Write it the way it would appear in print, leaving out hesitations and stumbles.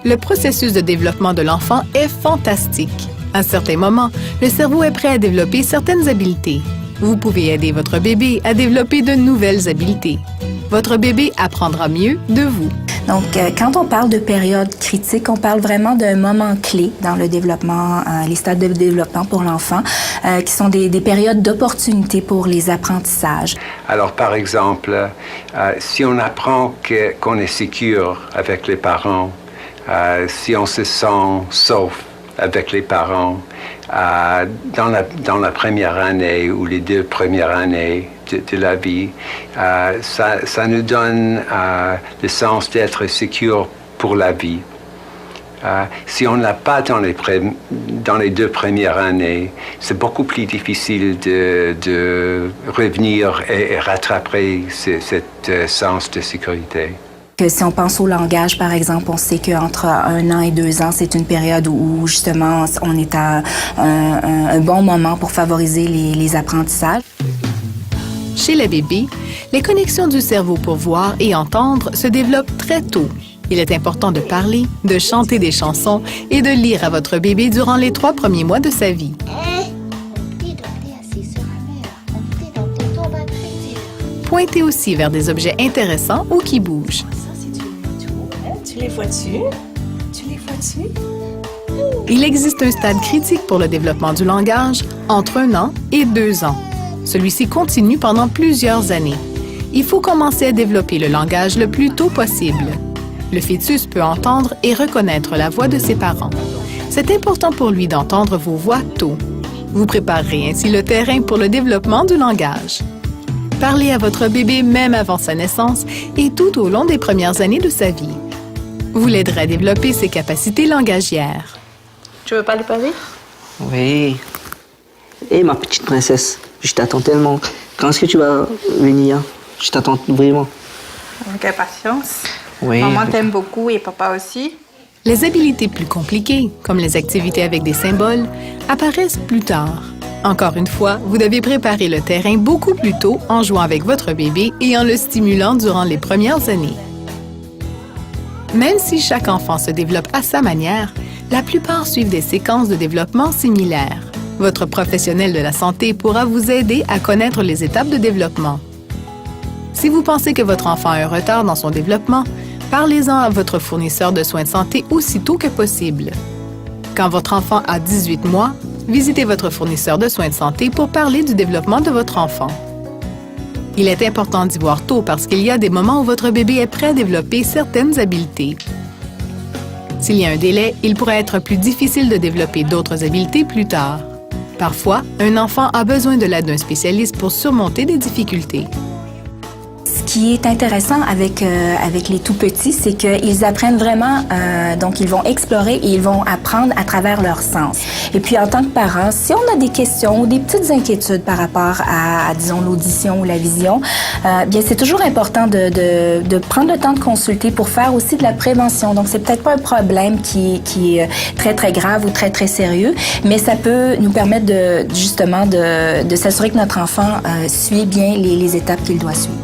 Le processus de développement de l'enfant est fantastique. À certains moments, le cerveau est prêt à développer certaines habiletés. Vous pouvez aider votre bébé à développer de nouvelles habiletés. Votre bébé apprendra mieux de vous. Donc, quand on parle de période critique, on parle vraiment d'un moment clé dans le développement, les stades de développement pour l'enfant, qui sont des périodes d'opportunité pour les apprentissages. Alors, par exemple, si on apprend qu'on est sécure avec les parents, si on se sent sauf avec les parents, dans la première année ou les 2 premières années de la vie, ça nous donne le sens d'être sécure pour la vie. Si on ne l'a pas dans les 2 premières années, c'est beaucoup plus difficile de revenir et rattraper cet sens de sécurité. Que si on pense au langage, par exemple, on sait qu'entre 1 an et 2 ans, c'est une période où justement, on est à un bon moment pour favoriser les apprentissages. Chez les bébés, les connexions du cerveau pour voir et entendre se développent très tôt. Il est important de parler, de chanter des chansons et de lire à votre bébé durant les 3 premiers mois de sa vie. Pointez aussi vers des objets intéressants ou qui bougent. Tu les vois-tu? Tu les vois-tu? Il existe un stade critique pour le développement du langage entre 1 an et 2 ans. Celui-ci continue pendant plusieurs années. Il faut commencer à développer le langage le plus tôt possible. Le fœtus peut entendre et reconnaître la voix de ses parents. C'est important pour lui d'entendre vos voix tôt. Vous préparerez ainsi le terrain pour le développement du langage. Parlez à votre bébé même avant sa naissance et tout au long des premières années de sa vie. Vous l'aiderez à développer ses capacités langagières. Tu veux pas lui parler? Oui. Hé, ma petite princesse, je t'attends tellement. Quand est-ce que tu vas venir? Je t'attends vraiment. Avec impatience. Oui. Maman t'aime beaucoup et papa aussi. Les habiletés plus compliquées, comme les activités avec des symboles, apparaissent plus tard. Encore une fois, vous devez préparer le terrain beaucoup plus tôt en jouant avec votre bébé et en le stimulant durant les premières années. Même si chaque enfant se développe à sa manière, la plupart suivent des séquences de développement similaires. Votre professionnel de la santé pourra vous aider à connaître les étapes de développement. Si vous pensez que votre enfant a un retard dans son développement, parlez-en à votre fournisseur de soins de santé aussitôt que possible. Quand votre enfant a 18 mois, visitez votre fournisseur de soins de santé pour parler du développement de votre enfant. Il est important d'y voir tôt parce qu'il y a des moments où votre bébé est prêt à développer certaines habiletés. S'il y a un délai, il pourrait être plus difficile de développer d'autres habiletés plus tard. Parfois, un enfant a besoin de l'aide d'un spécialiste pour surmonter des difficultés. Ce qui est intéressant avec les tout-petits, c'est qu'ils apprennent vraiment, donc ils vont explorer et ils vont apprendre à travers leurs sens. Et puis, en tant que parents, si on a des questions ou des petites inquiétudes par rapport à disons, l'audition ou la vision, bien, c'est toujours important de prendre le temps de consulter pour faire aussi de la prévention. Donc, c'est peut-être pas un problème qui est très, très grave ou très, très sérieux, mais ça peut nous permettre justement de s'assurer que notre enfant suit bien les étapes qu'il doit suivre.